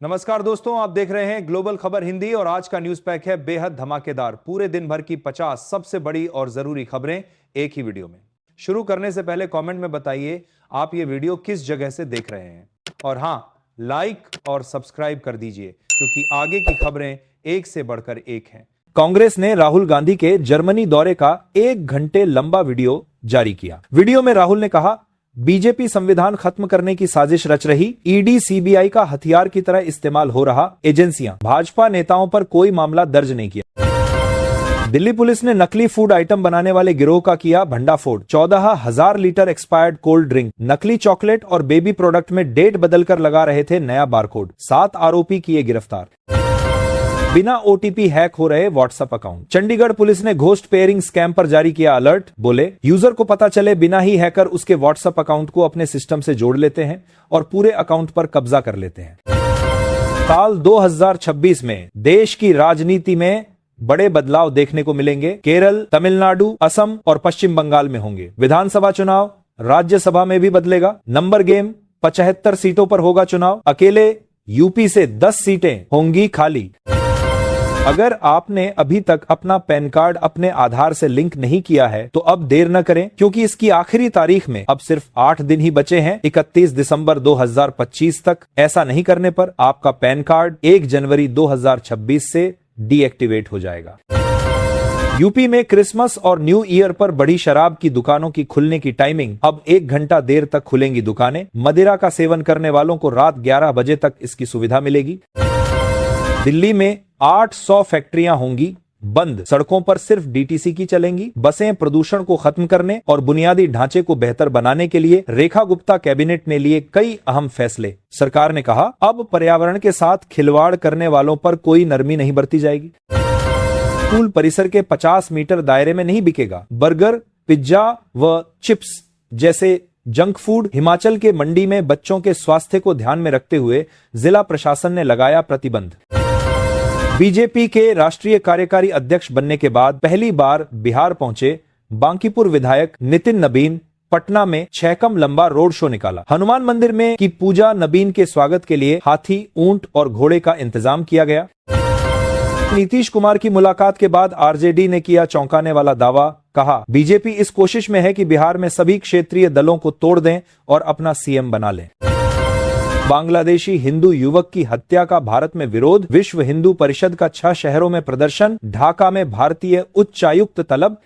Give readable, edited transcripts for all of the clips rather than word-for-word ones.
नमस्कार दोस्तों, आप देख रहे हैं ग्लोबल खबर हिंदी और आज का न्यूज पैक है बेहद धमाकेदार। पूरे दिन भर की 50 सबसे बड़ी और जरूरी खबरें एक ही वीडियो में। शुरू करने से पहले कमेंट में बताइए आप ये वीडियो किस जगह से देख रहे हैं, और हां, लाइक और सब्सक्राइब कर दीजिए क्योंकि आगे की खबरें एक से बढ़कर एक हैं। कांग्रेस ने राहुल गांधी के जर्मनी दौरे का 1 घंटे लंबा वीडियो जारी किया। वीडियो में राहुल ने कहा, बीजेपी संविधान खत्म करने की साजिश रच रही, ईडी सीबीआई का हथियार की तरह इस्तेमाल हो रहा, एजेंसियां भाजपा नेताओं पर कोई मामला दर्ज नहीं किया। दिल्ली पुलिस ने नकली फूड आइटम बनाने वाले गिरोह का किया भंडाफोड़। 14,000 लीटर एक्सपायर्ड कोल्ड ड्रिंक, नकली चॉकलेट और बेबी प्रोडक्ट में डेट बदलकर लगा रहे थे नया बारकोड। 7 आरोपी किए गिरफ्तार। बिना ओटीपी हैक हो रहे व्हाट्सएप अकाउंट। चंडीगढ़ पुलिस ने घोस्ट पेयरिंग स्कैम पर जारी किया अलर्ट। बोले, यूजर को पता चले बिना ही हैकर उसके व्हाट्सएप अकाउंट को अपने सिस्टम से जोड़ लेते हैं और पूरे अकाउंट पर कब्जा कर लेते हैं। साल 2026 में देश की राजनीति में बड़े बदलाव देखने को मिलेंगे। केरल, तमिलनाडु, असम और पश्चिम बंगाल में होंगे विधानसभा चुनाव। राज्यसभा में भी बदलेगा नंबर गेम। 75 सीटों पर होगा चुनाव। अकेले यूपी से 10 सीटें होंगी खाली। अगर आपने अभी तक अपना पैन कार्ड अपने आधार से लिंक नहीं किया है तो अब देर न करें, क्योंकि इसकी आखिरी तारीख में अब सिर्फ 8 दिन ही बचे हैं, 31 दिसंबर 2025 तक। ऐसा नहीं करने पर आपका पैन कार्ड 1 जनवरी 2026 से डीएक्टिवेट हो जाएगा। यूपी में क्रिसमस और न्यू ईयर पर बड़ी शराब की दुकानों की खुलने की टाइमिंग अब 1 घंटा देर तक खुलेंगी दुकानें। मदिरा का सेवन करने वालों को रात 11 बजे तक इसकी सुविधा मिलेगी। दिल्ली में 800 फैक्ट्रियां होंगी बंद। सड़कों पर सिर्फ डीटीसी की चलेंगी। बसें प्रदूषण को खत्म करने और बुनियादी ढांचे को बेहतर बनाने के लिए रेखा गुप्ता कैबिनेट ने लिए कई अहम फैसले। सरकार ने कहा, अब पर्यावरण के साथ खिलवाड़ करने वालों पर कोई नरमी नहीं बरती जाएगी। स्कूल परिसर के 50 मीटर दायरे में नहीं बिकेगा बर्गर, पिज्जा व चिप्स जैसे जंक फूड। हिमाचल के मंडी में बच्चों के स्वास्थ्य को ध्यान में रखते हुए जिला प्रशासन ने लगाया प्रतिबंध। बीजेपी के राष्ट्रीय कार्यकारी अध्यक्ष बनने के बाद पहली बार बिहार पहुंचे बांकीपुर विधायक नितिन नबीन पटना में 6 कम लंबा रोड शो निकाला। हनुमान मंदिर में की पूजा। नबीन के स्वागत के लिए हाथी, ऊंट और घोड़े का इंतजाम किया गया। नीतीश कुमार की मुलाकात के बाद आरजेडी ने किया चौंकाने वाला दावा। कहा, बीजेपी इस कोशिश में है कि बिहार में सभी क्षेत्रीय दलों को तोड़ दें और अपना सीएम बना लें। बांग्लादेशी हिंदू युवक की हत्या का भारत में विरोध। विश्व हिंदू परिषद का 6 शहरों में प्रदर्शन। ढाका में भारतीय उच्चायुक्त तलब।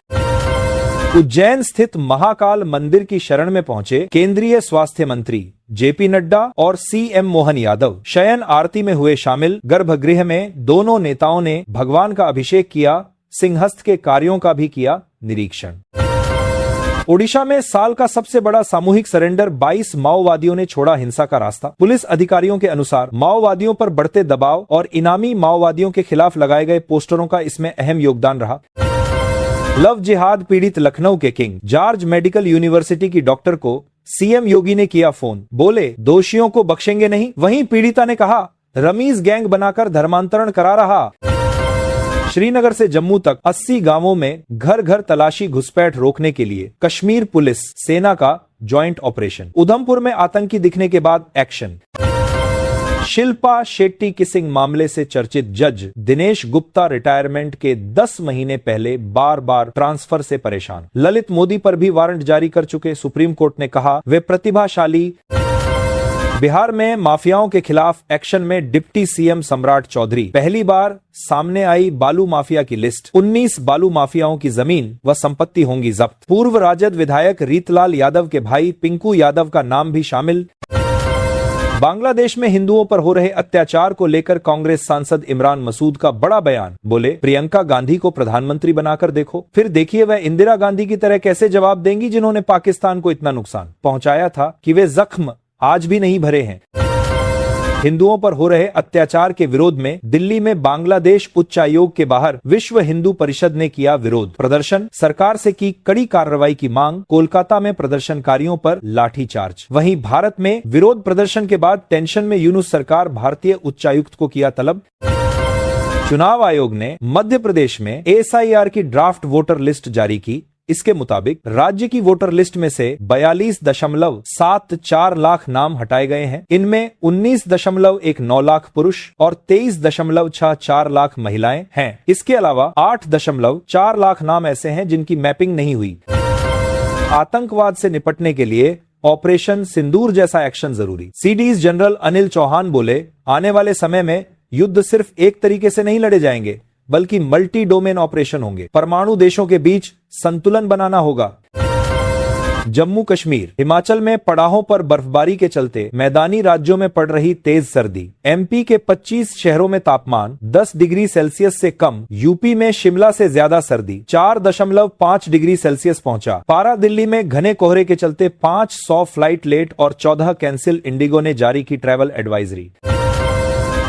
उज्जैन स्थित महाकाल मंदिर की शरण में पहुंचे केंद्रीय स्वास्थ्य मंत्री जेपी नड्डा और सीएम मोहन यादव। शयन आरती में हुए शामिल। गर्भगृह में दोनों नेताओं ने भगवान का अभिषेक किया। सिंहस्थ के कार्यों का भी किया निरीक्षण। ओडिशा में साल का सबसे बड़ा सामूहिक सरेंडर। 22 माओवादियों ने छोड़ा हिंसा का रास्ता। पुलिस अधिकारियों के अनुसार माओवादियों पर बढ़ते दबाव और इनामी माओवादियों के खिलाफ लगाए गए पोस्टरों का इसमें अहम योगदान रहा। लव जिहाद पीड़ित लखनऊ के किंग जॉर्ज मेडिकल यूनिवर्सिटी की डॉक्टर को सीएम योगी ने किया फोन। बोले, दोषियों को बख्शेंगे नहीं। वहीं पीड़िता ने कहा, रमीज गैंग बनाकर धर्मांतरण करा रहा। श्रीनगर से जम्मू तक 80 गांवों में घर घर तलाशी घुसपैठ रोकने के लिए कश्मीर पुलिस सेना का ज्वाइंट ऑपरेशन। उधमपुर में आतंकी दिखने के बाद एक्शन। शिल्पा शेट्टी किसिंग मामले से चर्चित जज दिनेश गुप्ता रिटायरमेंट के 10 महीने पहले बार बार ट्रांसफर से परेशान। ललित मोदी पर भी वारंट जारी कर चुके सुप्रीम कोर्ट ने कहा, वे प्रतिभाशाली। बिहार में माफियाओं के खिलाफ एक्शन में डिप्टी सीएम सम्राट चौधरी। पहली बार सामने आई बालू माफिया की लिस्ट। 19 बालू माफियाओं की जमीन व संपत्ति होंगी जब्त। पूर्व राजद विधायक रीतलाल यादव के भाई पिंकू यादव का नाम भी शामिल। बांग्लादेश में हिंदुओं पर हो रहे अत्याचार को लेकर कांग्रेस सांसद इमरान मसूद का बड़ा बयान। बोले, प्रियंका गांधी को प्रधानमंत्री बनाकर देखो, फिर देखिए वह इंदिरा गांधी की तरह कैसे जवाब देंगी जिन्होंने पाकिस्तान को इतना नुकसान पहुंचाया था कि वे जख्म आज भी नहीं भरे हैं। हिंदुओं पर हो रहे अत्याचार के विरोध में दिल्ली में बांग्लादेश उच्चायोग के बाहर विश्व हिंदू परिषद ने किया विरोध प्रदर्शन। सरकार से की कड़ी कार्रवाई की मांग। कोलकाता में प्रदर्शनकारियों पर लाठीचार्ज। वहीं भारत में विरोध प्रदर्शन के बाद टेंशन में यूनुस सरकार भारतीय उच्चायुक्त को किया तलब। चुनाव आयोग ने मध्य प्रदेश में एसआईआर की ड्राफ्ट वोटर लिस्ट जारी की। इसके मुताबिक राज्य की वोटर लिस्ट में से 42.74 लाख नाम हटाए गए हैं। इनमें 19.19 लाख पुरुष और 23.64 लाख महिलाएं हैं। इसके अलावा 8.4 लाख नाम ऐसे हैं जिनकी मैपिंग नहीं हुई। आतंकवाद से निपटने के लिए ऑपरेशन सिंदूर जैसा एक्शन जरूरी। सीडीएस जनरल अनिल चौहान बोले, आने वाले समय में युद्ध सिर्फ एक तरीके से नहीं लड़े जाएंगे, बल्कि मल्टी डोमेन ऑपरेशन होंगे। परमाणु देशों के बीच संतुलन बनाना होगा। जम्मू कश्मीर, हिमाचल में पड़ाहों पर बर्फबारी के चलते मैदानी राज्यों में पड़ रही तेज सर्दी। एमपी के 25 शहरों में तापमान 10 डिग्री सेल्सियस से कम। यूपी में शिमला से ज्यादा सर्दी 4.5 डिग्री सेल्सियस पहुंचा। पारा दिल्ली में घने कोहरे के चलते 500 फ्लाइट लेट और 14 कैंसिल। इंडिगो ने जारी की ट्रैवल एडवाइजरी।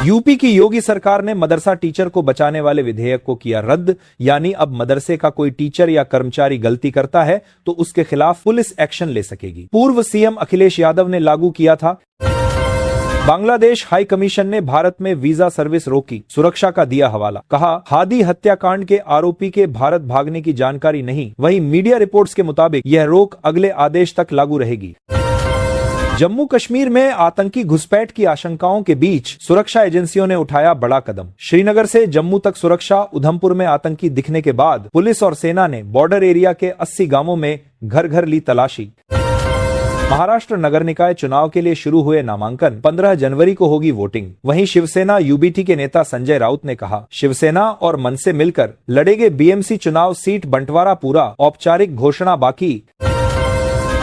यूपी की योगी सरकार ने मदरसा टीचर को बचाने वाले विधेयक को किया रद्द, यानी अब मदरसे का कोई टीचर या कर्मचारी गलती करता है तो उसके खिलाफ पुलिस एक्शन ले सकेगी। पूर्व सीएम अखिलेश यादव ने लागू किया था। बांग्लादेश हाई कमीशन ने भारत में वीजा सर्विस रोकी, सुरक्षा का दिया हवाला। कहा, हादी हत्याकांड के आरोपी के भारत भागने की जानकारी नहीं। वहीं मीडिया रिपोर्ट्स के मुताबिक यह रोक अगले आदेश तक लागू रहेगी। जम्मू कश्मीर में आतंकी घुसपैठ की आशंकाओं के बीच सुरक्षा एजेंसियों ने उठाया बड़ा कदम। श्रीनगर से जम्मू तक सुरक्षा। उधमपुर में आतंकी दिखने के बाद पुलिस और सेना ने बॉर्डर एरिया के 80 गांवों में घर घर ली तलाशी। महाराष्ट्र नगर निकाय चुनाव के लिए शुरू हुए नामांकन। 15 जनवरी को होगी वोटिंग। वहीं शिवसेना यूबीटी के नेता संजय राउत ने कहा, शिवसेना और मन से मिलकर लड़ेंगे बीएमसी चुनाव, सीट बंटवारा पूरा, औपचारिक घोषणा बाकी।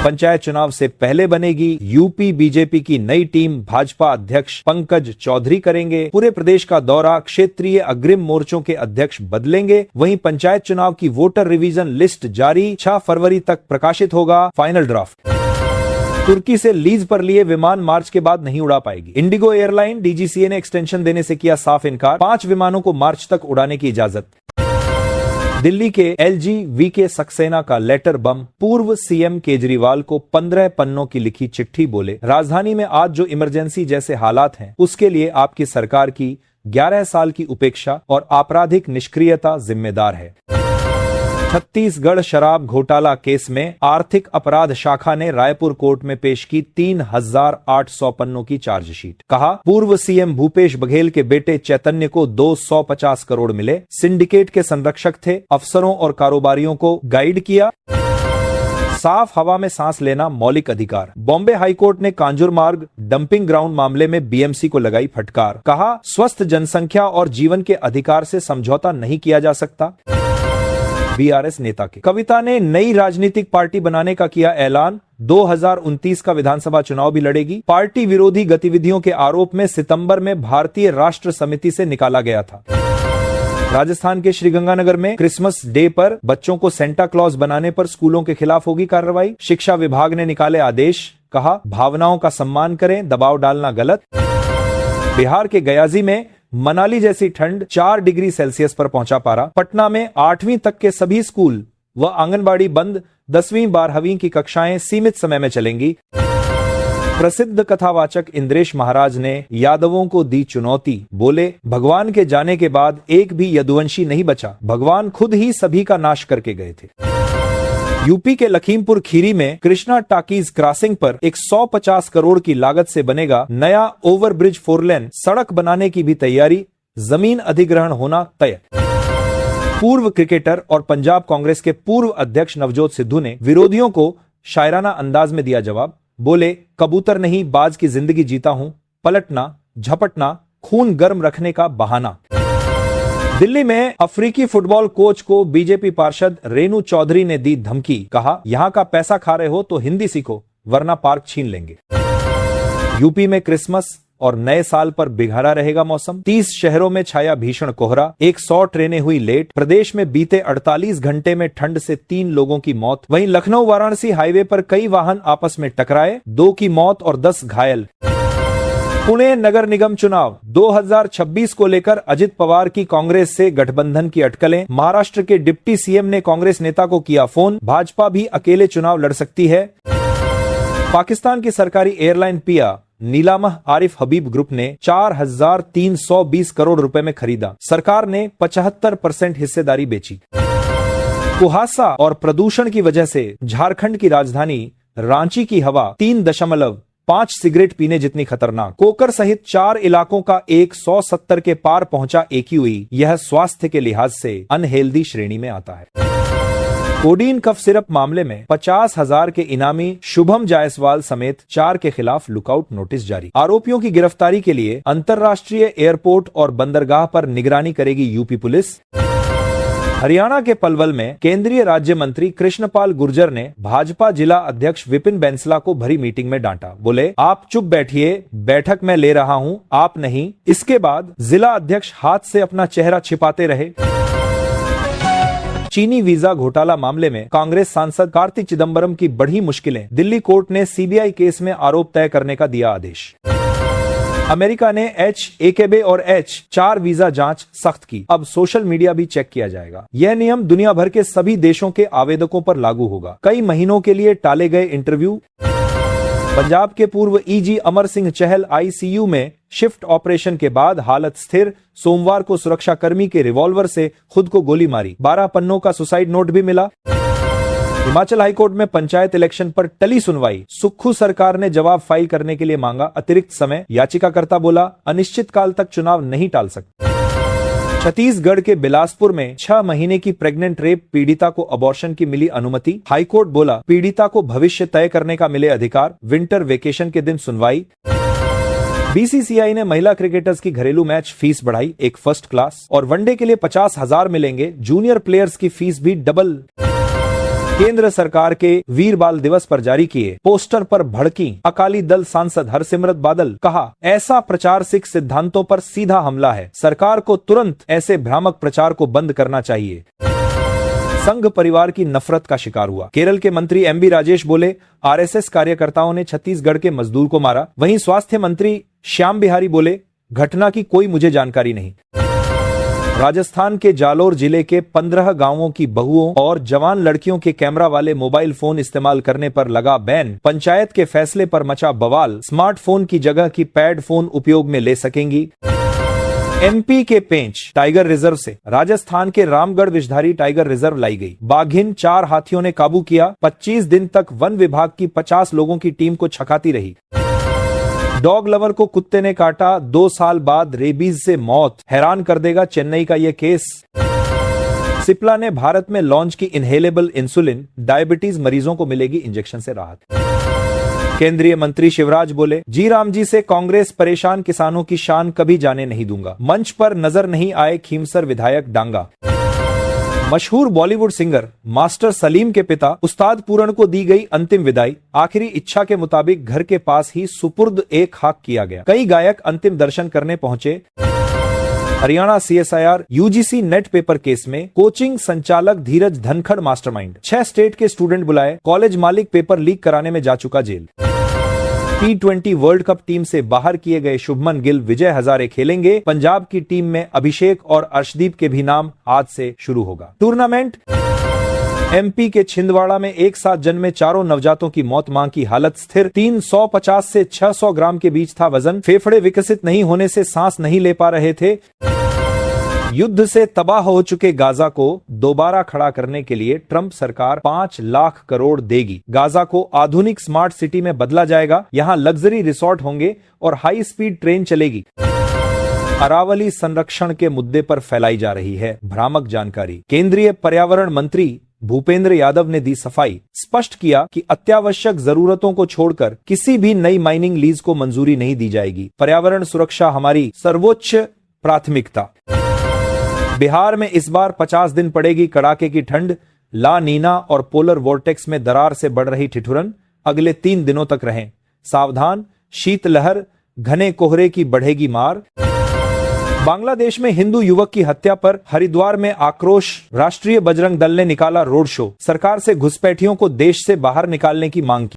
पंचायत चुनाव से पहले बनेगी यूपी बीजेपी की नई टीम। भाजपा अध्यक्ष पंकज चौधरी करेंगे पूरे प्रदेश का दौरा। क्षेत्रीय अग्रिम मोर्चों के अध्यक्ष बदलेंगे। वहीं पंचायत चुनाव की वोटर रिवीजन लिस्ट जारी, 6 फरवरी तक प्रकाशित होगा फाइनल ड्राफ्ट। तुर्की से लीज पर लिए विमान मार्च के बाद नहीं उड़ा पाएगी। इंडिगो एयरलाइन डीजीसीए ने एक्सटेंशन देने से किया साफ इनकार। 5 विमानों को मार्च तक उड़ाने की इजाजत। दिल्ली के एलजी वीके सक्सेना का लेटर बम। पूर्व सीएम केजरीवाल को 15 पन्नों की लिखी चिट्ठी। बोले, राजधानी में आज जो इमरजेंसी जैसे हालात हैं उसके लिए आपकी सरकार की 11 साल की उपेक्षा और आपराधिक निष्क्रियता जिम्मेदार है। छत्तीसगढ़ शराब घोटाला केस में आर्थिक अपराध शाखा ने रायपुर कोर्ट में पेश की 3,800 पन्नों की चार्जशीट। कहा, पूर्व सीएम भूपेश बघेल के बेटे चैतन्य को 250 करोड़ मिले। सिंडिकेट के संरक्षक थे। अफसरों और कारोबारियों को गाइड किया। साफ हवा में सांस लेना मौलिक अधिकार। बॉम्बे हाईकोर्ट ने कांजूर मार्ग डंपिंग ग्राउंड मामले में बीएमसी को लगाई फटकार। कहा, स्वस्थ जनसंख्या और जीवन के अधिकार से समझौता नहीं किया जा सकता। बीआरएस नेता के कविता ने नई राजनीतिक पार्टी बनाने का किया ऐलान। 2029 का विधानसभा चुनाव भी लड़ेगी। पार्टी विरोधी गतिविधियों के आरोप में सितंबर में भारतीय राष्ट्र समिति से निकाला गया था। राजस्थान के श्रीगंगानगर में क्रिसमस डे पर बच्चों को सेंटा क्लॉज बनाने पर स्कूलों के खिलाफ होगी कार्रवाई। शिक्षा विभाग ने निकाले आदेश। कहा, भावनाओं का सम्मान करें, दबाव डालना गलत। बिहार के गयाजी में मनाली जैसी ठंड, 4 डिग्री सेल्सियस पर पहुंचा पारा। पटना में 8वीं तक के सभी स्कूल व आंगनबाड़ी बंद। 10वीं 12वीं की कक्षाएं सीमित समय में चलेंगी। प्रसिद्ध कथावाचक इंद्रेश महाराज ने यादवों को दी चुनौती। बोले, भगवान के जाने के बाद एक भी यदुवंशी नहीं बचा। भगवान खुद ही सभी का नाश करके गए थे। यूपी के लखीमपुर खीरी में कृष्णा टाकीज क्रॉसिंग पर 150 करोड़ की लागत से बनेगा नया ओवरब्रिज 4 लेन। सड़क बनाने की भी तैयारी। जमीन अधिग्रहण होना तय। पूर्व क्रिकेटर और पंजाब कांग्रेस के पूर्व अध्यक्ष नवजोत सिद्धू ने विरोधियों को शायराना अंदाज में दिया जवाब। बोले, कबूतर नहीं बाज की जिंदगी जीता हूं। पलटना, झपटना, खून गर्म रखने का बहाना। दिल्ली में अफ्रीकी फुटबॉल कोच को बीजेपी पार्षद रेणु चौधरी ने दी धमकी। कहा, यहां का पैसा खा रहे हो तो हिंदी सीखो वरना पार्क छीन लेंगे। यूपी में क्रिसमस और नए साल पर बिगड़ा रहेगा मौसम। 30 शहरों में छाया भीषण कोहरा। 100 ट्रेनें हुई लेट। प्रदेश में बीते 48 घंटे में ठंड से 3 लोगों की मौत। वहीं लखनऊ वाराणसी हाईवे पर कई वाहन आपस में टकराए, 2 की मौत और 10 घायल। पुणे नगर निगम चुनाव 2026 को लेकर अजित पवार की कांग्रेस से गठबंधन की अटकलें। महाराष्ट्र के डिप्टी सीएम ने कांग्रेस नेता को किया फोन। भाजपा भी अकेले चुनाव लड़ सकती है। पाकिस्तान की सरकारी एयरलाइन पिया नीलामह आरिफ हबीब ग्रुप ने 4,320 करोड़ रुपए में खरीदा। सरकार ने 75% हिस्सेदारी बेची। कुहासा और प्रदूषण की वजह से झारखंड की राजधानी रांची की हवा 3.5 सिगरेट पीने जितनी खतरनाक। कोकर सहित 4 इलाकों का 170 के पार पहुंचा AQE। यह स्वास्थ्य के लिहाज से अनहेल्दी श्रेणी में आता है। कोडीन कफ सिरप मामले में 50,000 के इनामी शुभम जायसवाल समेत 4 के खिलाफ लुकआउट नोटिस जारी। आरोपियों की गिरफ्तारी के लिए अंतर्राष्ट्रीय एयरपोर्ट और बंदरगाह पर निगरानी करेगी यूपी पुलिस। हरियाणा के पलवल में केंद्रीय राज्य मंत्री कृष्णपाल गुर्जर ने भाजपा जिला अध्यक्ष विपिन बैंसला को भरी मीटिंग में डांटा। बोले, आप चुप बैठिए, बैठक में ले रहा हूं, आप नहीं। इसके बाद जिला अध्यक्ष हाथ से अपना चेहरा छिपाते रहे। चीनी वीजा घोटाला मामले में कांग्रेस सांसद कार्ति चिदंबरम की बढ़ी मुश्किलें। दिल्ली कोर्ट ने CBI केस में आरोप तय करने का दिया आदेश। अमेरिका ने H-1B और H-4 वीजा जांच सख्त की। अब सोशल मीडिया भी चेक किया जाएगा। यह नियम दुनिया भर के सभी देशों के आवेदकों पर लागू होगा। कई महीनों के लिए टाले गए इंटरव्यू। पंजाब के पूर्व EG अमर सिंह चहल ICU में शिफ्ट ऑपरेशन के बाद हालत स्थिर। सोमवार को सुरक्षाकर्मी के रिवॉल्वर से खुद को गोली मारी। 12 पन्नों का सुसाइड नोट भी मिला। हिमाचल हाईकोर्ट में पंचायत इलेक्शन पर टली सुनवाई। सुक्खू सरकार ने जवाब फाइल करने के लिए मांगा अतिरिक्त समय। याचिकाकर्ता बोला, अनिश्चित काल तक चुनाव नहीं टाल सकते। छत्तीसगढ़ के बिलासपुर में 6 महीने की प्रेग्नेंट रेप पीड़िता को अबॉर्शन की मिली अनुमति। हाईकोर्ट बोला, पीड़िता को भविष्य तय करने का मिले अधिकार। विंटर वेकेशन के दिन सुनवाई। BCCI ने महिला क्रिकेटर्स की घरेलू मैच फीस बढ़ाई, एक फर्स्ट क्लास। और वनडे के लिए 50,000 मिलेंगे। जूनियर प्लेयर्स की फीस भी डबल। केंद्र सरकार के वीर बाल दिवस पर जारी किए पोस्टर पर भड़की अकाली दल सांसद हरसिमरत बादल। कहा, ऐसा प्रचार सिख सिद्धांतों पर सीधा हमला है। सरकार को तुरंत ऐसे भ्रामक प्रचार को बंद करना चाहिए। संघ परिवार की नफरत का शिकार हुआ। केरल के मंत्री MB राजेश बोले, RSS कार्यकर्ताओं ने छत्तीसगढ़ के मजदूर को मारा। वहीं स्वास्थ्य मंत्री श्याम बिहारी बोले, घटना की कोई मुझे जानकारी नहीं। राजस्थान के जालोर जिले के 15 गांवों की बहुओं और जवान लड़कियों के कैमरा वाले मोबाइल फोन इस्तेमाल करने पर लगा बैन। पंचायत के फैसले पर मचा बवाल। स्मार्टफोन की जगह की पैड फोन उपयोग में ले सकेंगी। MP के पेंच टाइगर रिजर्व से राजस्थान के रामगढ़ विषधारी टाइगर रिजर्व लाई गई। बाघिन 4 हाथियों ने काबू किया। 25 दिन तक वन विभाग की 50 लोगों की टीम को छकाती रही। डॉग लवर को कुत्ते ने काटा, 2 साल बाद रेबीज से मौत। हैरान कर देगा चेन्नई का यह केस। सिप्ला ने भारत में लॉन्च की इनहेलेबल इंसुलिन। डायबिटीज मरीजों को मिलेगी इंजेक्शन से राहत। केंद्रीय मंत्री शिवराज बोले, जी राम जी से कांग्रेस परेशान किसानों की शान कभी जाने नहीं दूंगा। मंच पर नजर नहीं आए खीमसर विधायक डांगा। मशहूर बॉलीवुड सिंगर मास्टर सलीम के पिता उस्ताद पूरण को दी गई अंतिम विदाई। आखिरी इच्छा के मुताबिक घर के पास ही सुपुर्द एक खाक किया गया। कई गायक अंतिम दर्शन करने पहुंचे। Haryana CSIR UGC net paper case में कोचिंग संचालक धीरज धनखड़ मास्टरमाइंड। 6 स्टेट के स्टूडेंट बुलाए। कॉलेज मालिक पेपर लीक कराने में जा चुका jail. T20 world cup team से बाहर किए गए शुभमन गिल विजय हजारे खेलेंगे। पंजाब की टीम में अभिषेक और अर्शदीप के भी नाम आज से शुरू होगा। टूर्नामेंट MP के छिंदवाड़ा में एक साथ जन्मे 4 नवजातों की मौत। मां की हालत स्थिर। 350 से 600 ग्राम के बीच था वजन। फेफड़े विकसित नहीं होने से सांस नहीं ले पा रहे थे। युद्ध से तबाह हो चुके गाजा को दोबारा खड़ा करने के लिए ट्रंप सरकार 5 लाख करोड़ देगी। गाजा को आधुनिक स्मार्ट सिटी में बदला जाएगा। यहां लग्जरी रिसोर्ट होंगे और हाई स्पीड ट्रेन चलेगी। अरावली संरक्षण के मुद्दे पर फैलाई जा रही है भ्रामक जानकारी। केंद्रीय पर्यावरण मंत्री भूपेंद्र यादव ने दी सफाई। स्पष्ट किया कि अत्यावश्यक जरूरतों को छोड़कर किसी भी नई माइनिंग लीज को मंजूरी नहीं दी जाएगी। पर्यावरण सुरक्षा हमारी सर्वोच्च प्राथमिकता। बिहार में इस बार 50 दिन पड़ेगी कड़ाके की ठंड। ला नीना और पोलर वोर्टेक्स में दरार से बढ़ रही ठिठुरन अगले 3 दिनों तक रहें सावधान। शीतलहर, घने कोहरे की बढ़ेगी मार। बांग्लादेश में हिंदू युवक की हत्या पर हरिद्वार में आक्रोश। राष्ट्रीय बजरंग दल ने निकाला रोड शो। सरकार से घुसपैठियों को देश से बाहर निकालने की मांग की।